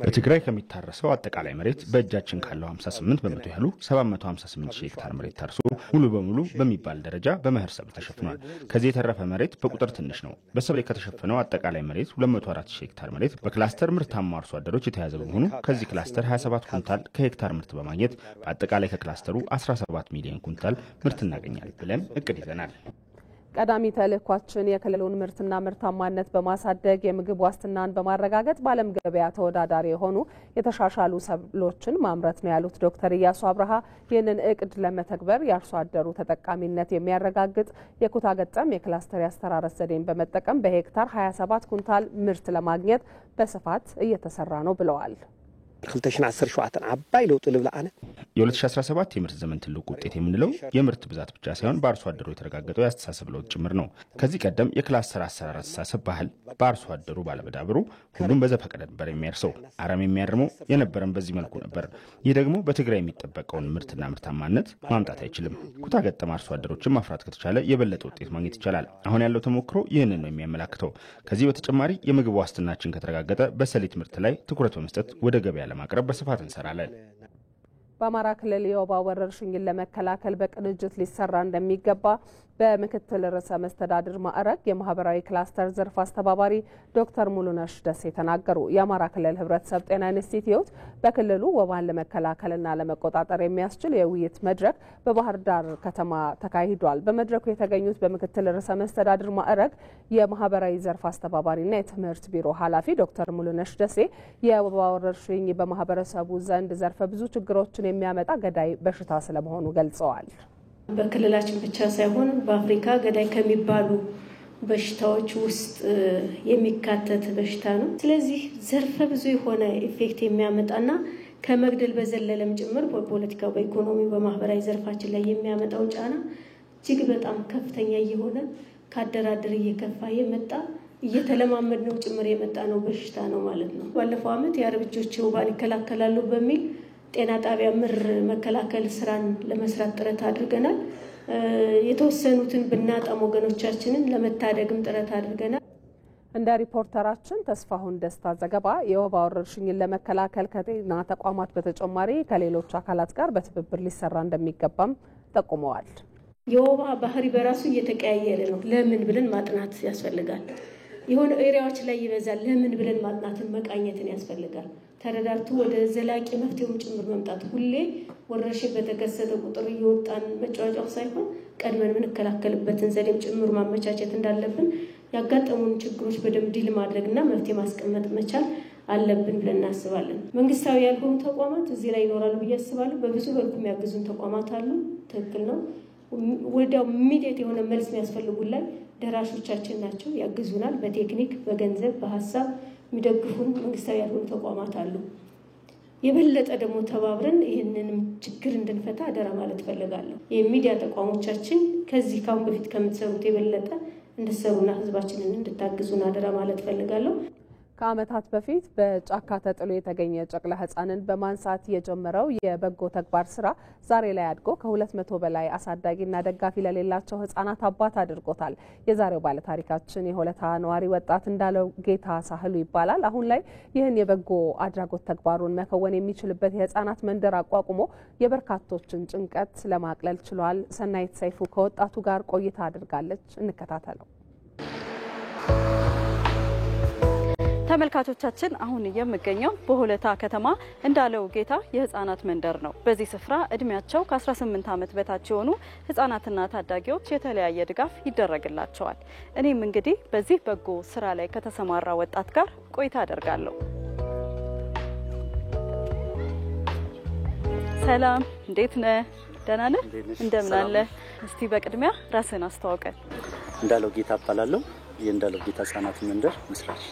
በትግራይ ከሚታረሰው አጠቃላይ መሬት በእጃችን ካለው 58 በመቶ ያህሉ 758,000 ሄክታር መሬት ታርሶ ሙሉ በሙሉ በሚባል ደረጃ በመኸር ሰብል ተሸፍኗል። ከዚህ የተረፈ መሬት በቁጥር ትንሽ ነው። በሰብል ከተሸፈነው አጠቃላይ መሬት 204,000 ሄክታር መሬት በክላስተር ምርታማ አርሶ አደሮች የተያዘ በመሆኑ ከዚህ ክላስተር 27 ኩንታል ከሄክታር ምርት በማግኘት በአጠቃላይ ከክላስተሩ 17 ሚሊዮን ኩንታል ምርት እናገኛለን ብለን እቅድ ይዘናል።
ቀዳሚ ተልዕኳችን የክልሉን ምርትና ምርታማነት በማሳደግ የምግብ ዋስትናን በማረጋገጥ በዓለም ገበያ ተወዳዳሪ የሆኑ የተሻሻሉ ሰብሎችን ማምረት ነው ያሉት ዶክተር ኢያሱ አብርሃ ይህንን እቅድ ለመተግበር የአርሶ አደሩ ተጠቃሚነት የሚያረጋግጥ የኩታ ገጠም የክላስተር አስተራረስ ዘዴን በመጠቀም በሄክታር 27 ኩንታል ምርት ለማግኘት በስፋት እየተሰራ ነው ብለዋል።
2017 አባይ ለውጥ ልብላአነ
የ2017 የምርት ዘመን ትልቁ ውጤት የምንለው የምርት ብዛት ብቻ ሳይሆን በአርሶ አደሩ የተረጋገጠው የአስተሳሰብ ለውጥ ጭምር ነው። ከዚህ ቀደም የክላስተር አሰራር አስተሳሰብ ባህል በአርሶ አደሩ ባለመዳበሩ ሁሉም በዘፈቀደ ነበር የሚያርሰው። አረም የሚያርመው የነበረን በዚህ መልኩ ነበር። ይህ ደግሞ በትግራይ የሚጠበቀውን ምርትና ምርታማነት ማምጣት አይችልም። ኩታ ገጠም አርሶ አደሮችን ማፍራት ከተቻለ የበለጠ ውጤት ማግኘት ይቻላል። አሁን ያለው ተሞክሮ ይህንን ነው የሚያመላክተው። ከዚህ በተጨማሪ የምግብ ዋስትናችን ከተረጋገጠ በሰሊጥ ምርት ላይ ትኩረት በመስጠት ወደ ገበያ ለማቅረብ በስፋት እንሰራለን።
በአማራ ክልል የወባ ወረርሽኝን ለመከላከል በቅንጅት ሊሰራ እንደሚገባ በምክትል ርዕሰ መስተዳድር ማዕረግ የማህበራዊ ክላስተር ዘርፍ አስተባባሪ ዶክተር ሙሉነሽ ደሴ ተናገሩ። የአማራ ክልል ህብረተሰብ ጤና ኢንስቲትዩት በክልሉ ወባን ለመከላከልና ለመቆጣጠር የሚያስችል የውይይት መድረክ በባህር ዳር ከተማ ተካሂዷል። በመድረኩ የተገኙት በምክትል ርዕሰ መስተዳድር ማዕረግ የማህበራዊ ዘርፍ አስተባባሪና የትምህርት ቢሮ ኃላፊ ዶክተር ሙሉነሽ ደሴ የወባ ወረርሽኝ በማህበረሰቡ ዘንድ ዘርፈ ብዙ ችግሮችን የሚያመጣ ገዳይ በሽታ ስለመሆኑ ገልጸዋል።
በክልላችን ብቻ ሳይሆን በአፍሪካ ገዳይ ከሚባሉ በሽታዎች ውስጥ የሚካተት በሽታ ነው። ስለዚህ ዘርፈ ብዙ የሆነ ኢፌክት የሚያመጣና ከመግደል በዘለለም ጭምር በፖለቲካው፣ በኢኮኖሚ፣ በማህበራዊ ዘርፋችን ላይ የሚያመጣው ጫና እጅግ በጣም ከፍተኛ እየሆነ ካደራደር እየከፋ የመጣ እየተለማመድነው ጭምር የመጣ ነው በሽታ ነው ማለት ነው። ባለፈው ዓመት የአረብ እጆች ወባን ይከላከላሉ በሚል ጤና ጣቢያ ምር መከላከል ስራን ለመስራት ጥረት አድርገናል። የተወሰኑትን ብናጣም ወገኖቻችንን ለመታደግም ጥረት አድርገናል።
እንደ ሪፖርተራችን ተስፋሁን ደስታ ዘገባ የወባ ወረርሽኝን ለመከላከል ከጤና ተቋማት በተጨማሪ ከሌሎች አካላት ጋር በትብብር ሊሰራ እንደሚገባም ጠቁመዋል።
የወባ ባህሪ በራሱ እየተቀያየረ ነው። ለምን ብለን ማጥናት ያስፈልጋል። የሆነ ኤሪያዎች ላይ ይበዛል። ለምን ብለን ማጥናትን መቃኘትን ያስፈልጋል። ተረዳርቱ ወደ ዘላቂ መፍትሄው ጭምር መምጣት ሁሌ ወረርሽኝ በተከሰተ ቁጥር እየወጣን መጫወጫው ሳይሆን ቀድመን የምንከላከልበትን ዘዴም ጭምር ማመቻቸት እንዳለብን ያጋጠሙን ችግሮች በደንብ ዲል ማድረግና መፍትሄ ማስቀመጥ መቻል አለብን ብለን እናስባለን። መንግስታዊ ያልሆኑ ተቋማት እዚህ ላይ ይኖራሉ ብዬ አስባለሁ። በብዙ መልኩ የሚያግዙን ተቋማት አሉ። ትክክል ነው። ወዲያው ኢሚዲየት የሆነ መልስ የሚያስፈልጉን ላይ ደራሾቻችን ናቸው። ያግዙናል። በቴክኒክ፣ በገንዘብ፣ በሀሳብ የሚደግፉን መንግስታዊ ያልሆኑ ተቋማት አሉ። የበለጠ ደግሞ ተባብረን ይህንንም ችግር እንድንፈታ አደራ ማለት ፈልጋለሁ። የሚዲያ ተቋሞቻችን ከዚህ ካሁን በፊት ከምትሰሩት የበለጠ እንድትሰሩና ህዝባችንን እንድታግዙን አደራ ማለት ፈልጋለሁ።
ከዓመታት በፊት በጫካ ተጥሎ የተገኘ ጨቅላ ህፃንን በማንሳት የጀመረው የበጎ ተግባር ስራ ዛሬ ላይ አድጎ ከ200 በላይ አሳዳጊና ደጋፊ ለሌላቸው ህፃናት አባት አድርጎታል። የዛሬው ባለታሪካችን የሆለታ ነዋሪ ወጣት እንዳለው ጌታ ሳህሉ ይባላል። አሁን ላይ ይህን የበጎ አድራጎት ተግባሩን መከወን የሚችልበት የህፃናት መንደር አቋቁሞ የበርካቶችን ጭንቀት ለማቅለል ችሏል። ሰናይት ሰይፉ ከወጣቱ ጋር ቆይታ አድርጋለች። እንከታተለው።
ተመልካቾቻችን አሁን የምገኘው በሆለታ ከተማ እንዳለው ጌታ የህፃናት መንደር ነው። በዚህ ስፍራ እድሜያቸው ከ18 ዓመት በታች የሆኑ ህፃናትና ታዳጊዎች የተለያየ ድጋፍ ይደረግላቸዋል። እኔም እንግዲህ በዚህ በጎ ስራ ላይ ከተሰማራ ወጣት ጋር ቆይታ አደርጋለሁ። ሰላም፣ እንዴት ነህ? ደህና ነህ? እንደምን አለ? እስቲ በቅድሚያ ራስህን አስተዋውቀን።
እንዳለው ጌታ እባላለሁ። የእንዳለው ጌታ ህፃናት መንደር መስራች።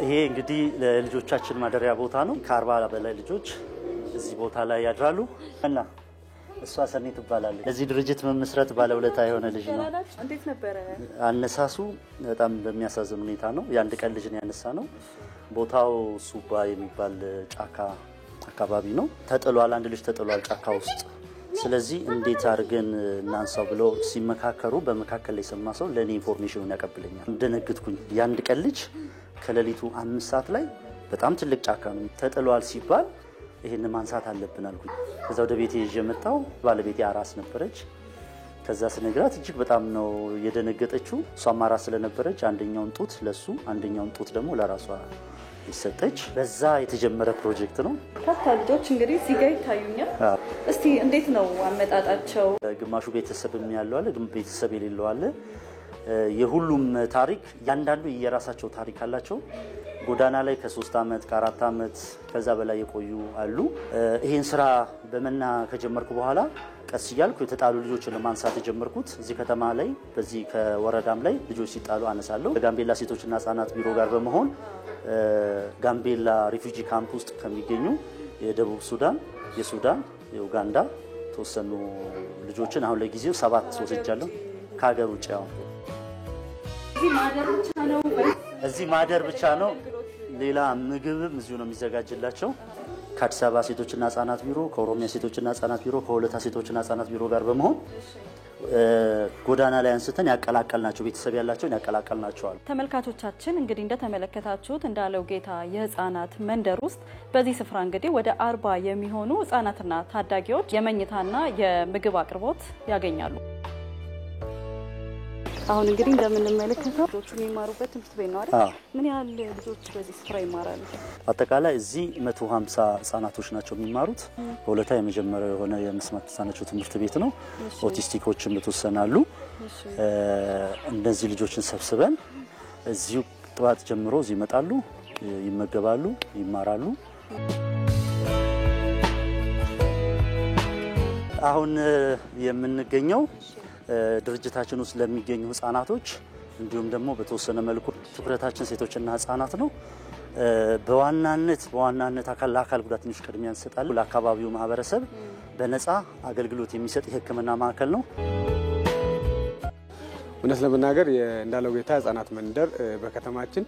ይሄ እንግዲህ ለልጆቻችን ማደሪያ ቦታ ነው። ከ40 በላይ ልጆች እዚህ ቦታ ላይ ያድራሉ እና እሷ ሰኔ ትባላለች። ለዚህ ድርጅት መመስረት ባለውለታ የሆነ ልጅ ነው።
እንዴት ነበረ
አነሳሱ? በጣም በሚያሳዝን ሁኔታ ነው። የአንድ ቀን ልጅ ነው ያነሳ ነው። ቦታው ሱባ የሚባል ጫካ አካባቢ ነው። ተጥሏል። አንድ ልጅ ተጥሏል ጫካ ውስጥ። ስለዚህ እንዴት አድርገን እናንሳው ብለው ሲመካከሩ በመካከል ላይ ሰማ ሰው ለኔ ኢንፎርሜሽኑን ያቀብለኛል። እንደነገጥኩኝ የአንድ ቀን ልጅ ከሌሊቱ 5 ሰዓት ላይ በጣም ትልቅ ጫካ ነው ተጥሏል ሲባል ይሄን ማንሳት አለብን አልኩኝ። ከዛ ወደ ቤቴ ይዤ መጣሁ። ባለቤቴ አራስ ነበረች። ከዛ ስነግራት እጅግ በጣም ነው የደነገጠችው። እሷ አራስ ስለነበረች አንደኛውን ጡት ለሱ አንደኛውን ጡት ደግሞ ለራሷ ይሰጠች በዛ የተጀመረ ፕሮጀክት ነው።
በርካታ ልጆች እንግዲህ እዚህ ጋር ይታዩኛል። እስቲ እንዴት ነው አመጣጣቸው?
ግማሹ ቤተሰብ ያለው አለ፣ ቤተሰብ የሌለው አለ። የሁሉም ታሪክ ያንዳንዱ የራሳቸው ታሪክ አላቸው። ጎዳና ላይ ከ3 አመት ከ4 አመት ከዛ በላይ የቆዩ አሉ። ይሄን ስራ በመና ከጀመርኩ በኋላ ቀስ እያልኩ የተጣሉ ልጆችን ለማንሳት የጀመርኩት እዚህ ከተማ ላይ በዚህ ከወረዳም ላይ ልጆች ሲጣሉ አነሳለሁ። ጋምቤላ ሴቶችና ህጻናት ቢሮ ጋር በመሆን ጋምቤላ ሪፊጂ ካምፕ ውስጥ ከሚገኙ የደቡብ ሱዳን፣ የሱዳን፣ የኡጋንዳ ተወሰኑ ልጆችን አሁን ለጊዜው 7 ወስጃለሁ ከሀገር ውጭ። ያው እዚህ ማደር ብቻ ነው። ሌላ ምግብም እዚሁ ነው የሚዘጋጅላቸው። ከአዲስ አበባ ሴቶችና ህጻናት ቢሮ፣ ከኦሮሚያ ሴቶችና ህጻናት ቢሮ፣ ከወለታ ሴቶችና ህጻናት ቢሮ ጋር በመሆን ጎዳና ላይ አንስተን ያቀላቀልናቸው ቤተሰብ ያላቸውን ያቀላቀልናቸዋል።
ተመልካቾቻችን እንግዲህ እንደተመለከታችሁት እንዳለው ጌታ የህፃናት መንደር ውስጥ በዚህ ስፍራ እንግዲህ ወደ 40 የሚሆኑ ህፃናትና ታዳጊዎች የመኝታና የምግብ አቅርቦት ያገኛሉ። አሁን እንግዲህ እንደምንመለከተው ልጆቹ የሚማሩበት ትምህርት ቤት ነው አይደል? ምን ያህል ልጆች በዚህ ስፍራ ይማራሉ?
አጠቃላይ እዚህ 150 ህጻናቶች ናቸው የሚማሩት። በሁለታ የመጀመሪያው የሆነ የመስማት ህጻናቶች ትምህርት ቤት ነው። ኦቲስቲኮችም ተወሰናሉ። እነዚህ ልጆችን ሰብስበን እዚሁ ጥዋት ጀምሮ እዚህ ይመጣሉ፣ ይመገባሉ፣ ይማራሉ። አሁን የምንገኘው ድርጅታችን ውስጥ ለሚገኙ ህጻናቶች እንዲሁም ደግሞ በተወሰነ መልኩ ትኩረታችን ሴቶችና ህጻናት ነው። በዋናነት ለአካል ጉዳተኞች ቅድሚያ እንሰጣለን። ለአካባቢው ማህበረሰብ በነፃ አገልግሎት የሚሰጥ የህክምና ማዕከል ነው።
እውነት ለመናገር እንዳለው ጌታ ህጻናት መንደር በከተማችን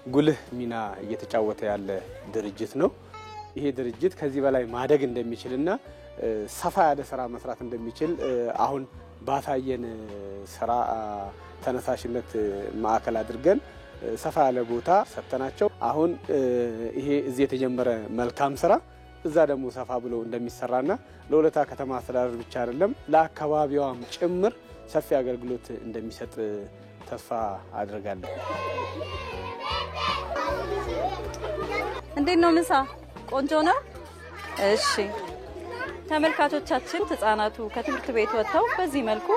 ጉልህ ሚና እየተጫወተ ያለ ድርጅት ነው። ይሄ ድርጅት ከዚህ በላይ ማደግ እንደሚችልና ሰፋ ያለ ስራ መስራት እንደሚችል አሁን ባታየን ስራ ተነሳሽነት ማዕከል አድርገን ሰፋ ያለ ቦታ ሰጥተናቸው አሁን ይሄ እዚህ የተጀመረ መልካም ስራ እዛ ደግሞ ሰፋ ብሎ እንደሚሰራና ለወለታ ከተማ አስተዳደር ብቻ አይደለም ለአካባቢዋም ጭምር ሰፊ አገልግሎት እንደሚሰጥ ተስፋ አድርጋለሁ።
እንዴት ነው ምሳ? ቆንጆ ነው? እሺ ተመልካቾቻችን ህጻናቱ ከትምህርት ቤት ወጥተው በዚህ መልኩ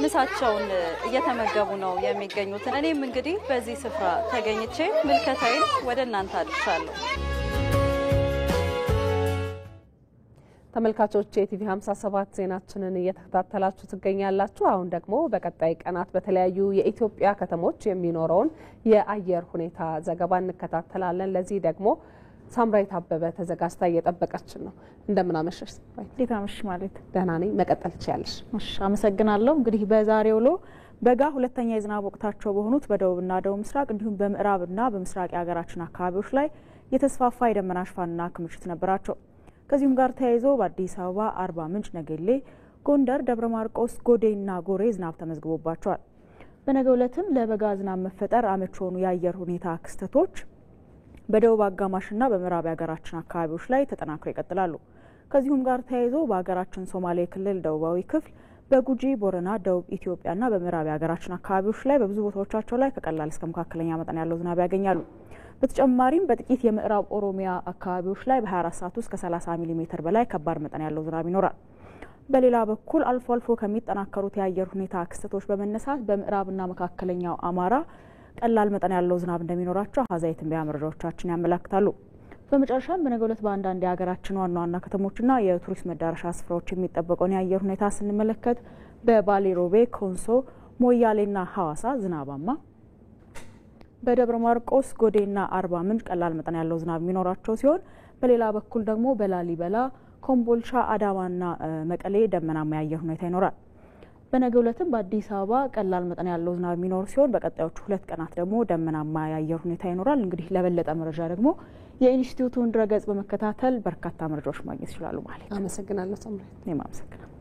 ምሳቸውን እየተመገቡ ነው የሚገኙት። እኔም እንግዲህ በዚህ ስፍራ ተገኝቼ ምልከታዬን ወደ እናንተ አድርሻለሁ።
ተመልካቾች የቲቪ 57 ዜናችንን እየተከታተላችሁ ትገኛላችሁ። አሁን ደግሞ በቀጣይ ቀናት በተለያዩ የኢትዮጵያ ከተሞች የሚኖረውን የአየር ሁኔታ ዘገባ እንከታተላለን። ለዚህ ደግሞ ሳምራዊት አበበ ተዘጋጅታ እየጠበቀችን ነው። እንደምን አመሸሽ ሳምራዊት?
እንዴት አመሸሽ ማለት?
ደህና ነኝ። መቀጠል ትችያለሽ።
እሺ፣ አመሰግናለሁ። እንግዲህ በዛሬው ውሎ በጋ ሁለተኛ የዝናብ ወቅታቸው በሆኑት በደቡብና ደቡብ ምስራቅ እንዲሁም በምዕራብና በምስራቅ የሀገራችን አካባቢዎች ላይ የተስፋፋ የደመና ሽፋንና ክምችት ነበራቸው። ከዚሁም ጋር ተያይዞ በአዲስ አበባ፣ አርባ ምንጭ፣ ነገሌ፣ ጎንደር፣ ደብረ ማርቆስ፣ ጎዴና ጎሬ ዝናብ ተመዝግቦባቸዋል። በነገው ዕለትም ለበጋ ዝናብ መፈጠር አመቺ የሆኑ የአየር ሁኔታ ክስተቶች በደቡብ አጋማሽና በምዕራብ የሀገራችን አካባቢዎች ላይ ተጠናክረው ይቀጥላሉ። ከዚሁም ጋር ተያይዞ በሀገራችን ሶማሌ ክልል ደቡባዊ ክፍል በጉጂ፣ ቦረና፣ ደቡብ ኢትዮጵያና በምዕራብ የሀገራችን አካባቢዎች ላይ በብዙ ቦታዎቻቸው ላይ ከቀላል እስከ መካከለኛ መጠን ያለው ዝናብ ያገኛሉ። በተጨማሪም በጥቂት የምዕራብ ኦሮሚያ አካባቢዎች ላይ በ24 ሰዓት ውስጥ ከ30 ሚሊ ሜትር በላይ ከባድ መጠን ያለው ዝናብ ይኖራል። በሌላ በኩል አልፎ አልፎ ከሚጠናከሩት የአየር ሁኔታ ክስተቶች በመነሳት በምዕራብና መካከለኛው አማራ ቀላል መጠን ያለው ዝናብ እንደሚኖራቸው አሃዛዊ ትንበያ መረጃዎቻችን ያመለክታሉ። በመጨረሻም በነገው ዕለት በአንዳንድ የሀገራችን ዋና ዋና ከተሞችና የቱሪስት መዳረሻ ስፍራዎች የሚጠበቀውን የአየር ሁኔታ ስንመለከት በባሌ ሮቤ፣ ኮንሶ፣ ሞያሌና ሐዋሳ ዝናባማ፣ በደብረ ማርቆስ፣ ጎዴና አርባ ምንጭ ቀላል መጠን ያለው ዝናብ የሚኖራቸው ሲሆን በሌላ በኩል ደግሞ በላሊበላ፣ ኮምቦልቻ፣ አዳማና መቀሌ ደመናማ የአየር ሁኔታ ይኖራል። በነገው ዕለትም በአዲስ አበባ ቀላል መጠን ያለው ዝናብ የሚኖር ሲሆን በቀጣዮቹ 2 ቀናት ደግሞ ደመናማ የአየር ሁኔታ ይኖራል። እንግዲህ ለበለጠ መረጃ ደግሞ የኢንስቲትዩቱን ድረገጽ በመከታተል በርካታ መረጃዎች ማግኘት ይችላሉ ማለት ነው።
አመሰግናለሁ ሳምራዊት።
እኔም አመሰግናለሁ።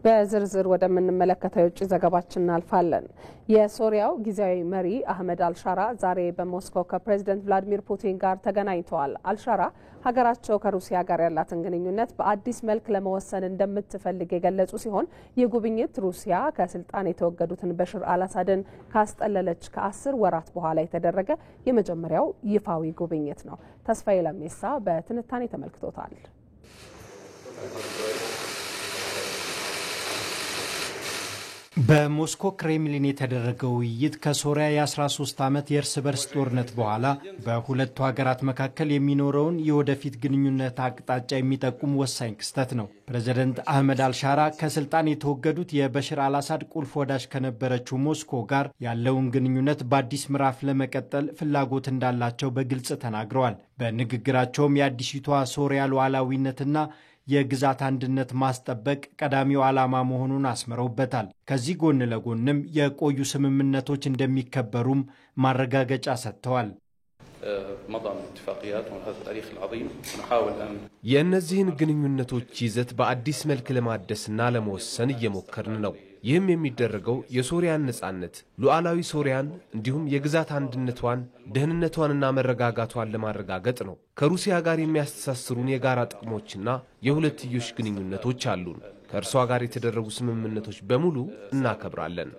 በዝርዝር ወደምንመለከተው የውጭ ዘገባችን እናልፋለን። የሶሪያው ጊዜያዊ መሪ አህመድ አልሻራ ዛሬ በሞስኮ ከፕሬዝዳንት ቭላዲሚር ፑቲን ጋር ተገናኝተዋል። አልሻራ ሀገራቸው ከሩሲያ ጋር ያላትን ግንኙነት በአዲስ መልክ ለመወሰን እንደምትፈልግ የገለጹ ሲሆን ይህ ጉብኝት ሩሲያ ከስልጣን የተወገዱትን በሽር አልአሳድን ካስጠለለች ከ10 ወራት በኋላ የተደረገ የመጀመሪያው ይፋዊ ጉብኝት ነው። ተስፋዬ ለሜሳ በትንታኔ ተመልክቶታል።
በሞስኮ ክሬምሊን የተደረገው ውይይት ከሶሪያ የ13 ዓመት የእርስ በርስ ጦርነት በኋላ በሁለቱ ሀገራት መካከል የሚኖረውን የወደፊት ግንኙነት አቅጣጫ የሚጠቁም ወሳኝ ክስተት ነው። ፕሬዝዳንት አህመድ አልሻራ ከስልጣን የተወገዱት የበሽር አልአሳድ ቁልፍ ወዳጅ ከነበረችው ሞስኮ ጋር ያለውን ግንኙነት በአዲስ ምዕራፍ ለመቀጠል ፍላጎት እንዳላቸው በግልጽ ተናግረዋል። በንግግራቸውም የአዲሲቷ ሶሪያ ሉዓላዊነትና የግዛት አንድነት ማስጠበቅ ቀዳሚው ዓላማ መሆኑን አስምረውበታል። ከዚህ ጎን ለጎንም የቆዩ ስምምነቶች እንደሚከበሩም ማረጋገጫ ሰጥተዋል።
የእነዚህን ግንኙነቶች ይዘት በአዲስ መልክ ለማደስና ለመወሰን እየሞከርን ነው። ይህም የሚደረገው የሶሪያን ነጻነት፣ ሉዓላዊ ሶሪያን እንዲሁም የግዛት አንድነቷን፣ ደህንነቷንና መረጋጋቷን ለማረጋገጥ ነው። ከሩሲያ ጋር የሚያስተሳስሩን የጋራ ጥቅሞችና የሁለትዮሽ ግንኙነቶች አሉን። ከእርሷ ጋር የተደረጉ ስምምነቶች በሙሉ እናከብራለን።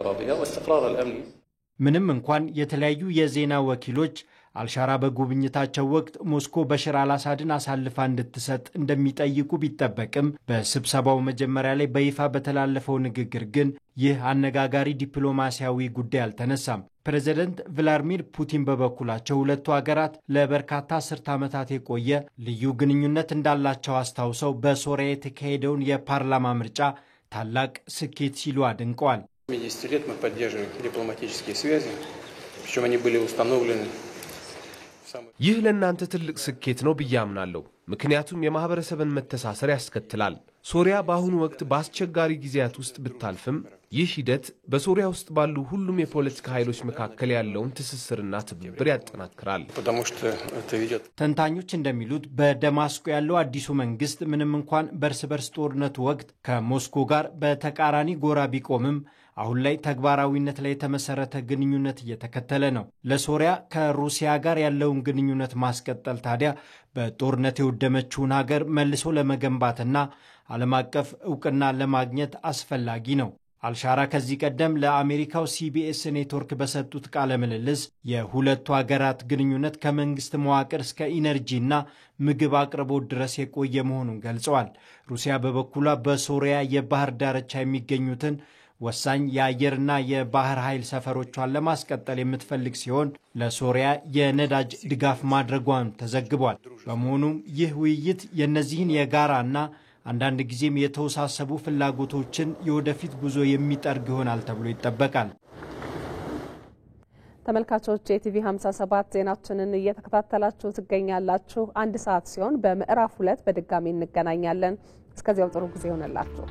ምንም እንኳን የተለያዩ የዜና ወኪሎች አልሻራ በጉብኝታቸው ወቅት ሞስኮ በሽር አልአሳድን አሳልፋ እንድትሰጥ እንደሚጠይቁ ቢጠበቅም በስብሰባው መጀመሪያ ላይ በይፋ በተላለፈው ንግግር ግን ይህ አነጋጋሪ ዲፕሎማሲያዊ ጉዳይ አልተነሳም። ፕሬዝዳንት ቭላዲሚር ፑቲን በበኩላቸው ሁለቱ ሀገራት ለበርካታ አስርት ዓመታት የቆየ ልዩ ግንኙነት እንዳላቸው አስታውሰው በሶሪያ የተካሄደውን የፓርላማ ምርጫ ታላቅ ስኬት ሲሉ አድንቀዋል።
ይህ ለእናንተ ትልቅ ስኬት ነው ብዬ አምናለሁ። ምክንያቱም የማህበረሰብን መተሳሰር ያስከትላል። ሶሪያ በአሁኑ ወቅት በአስቸጋሪ ጊዜያት ውስጥ ብታልፍም ይህ ሂደት በሶሪያ ውስጥ ባሉ ሁሉም የፖለቲካ ኃይሎች መካከል ያለውን ትስስርና ትብብር ያጠናክራል።
ተንታኞች እንደሚሉት በደማስቆ ያለው አዲሱ መንግስት ምንም እንኳን በእርስ በርስ ጦርነቱ ወቅት ከሞስኮ ጋር በተቃራኒ ጎራ ቢቆምም አሁን ላይ ተግባራዊነት ላይ የተመሰረተ ግንኙነት እየተከተለ ነው። ለሶሪያ ከሩሲያ ጋር ያለውን ግንኙነት ማስቀጠል ታዲያ በጦርነት የወደመችውን ሀገር መልሶ ለመገንባትና ዓለም አቀፍ ዕውቅና ለማግኘት አስፈላጊ ነው። አልሻራ ከዚህ ቀደም ለአሜሪካው ሲቢኤስ ኔትወርክ በሰጡት ቃለ ምልልስ የሁለቱ ሀገራት ግንኙነት ከመንግስት መዋቅር እስከ ኢነርጂና ምግብ አቅርቦት ድረስ የቆየ መሆኑን ገልጸዋል። ሩሲያ በበኩሏ በሶሪያ የባህር ዳርቻ የሚገኙትን ወሳኝ የአየርና የባህር ኃይል ሰፈሮቿን ለማስቀጠል የምትፈልግ ሲሆን ለሶሪያ የነዳጅ ድጋፍ ማድረጓን ተዘግቧል። በመሆኑም ይህ ውይይት የእነዚህን የጋራና አንዳንድ ጊዜም የተወሳሰቡ ፍላጎቶችን የወደፊት ጉዞ የሚጠርግ ይሆናል ተብሎ ይጠበቃል።
ተመልካቾች የቲቪ 57 ዜናችንን እየተከታተላችሁ ትገኛላችሁ። 1 ሰዓት ሲሆን በምዕራፍ 2 በድጋሚ እንገናኛለን። እስከዚያው ጥሩ ጊዜ ይሆንላችሁ።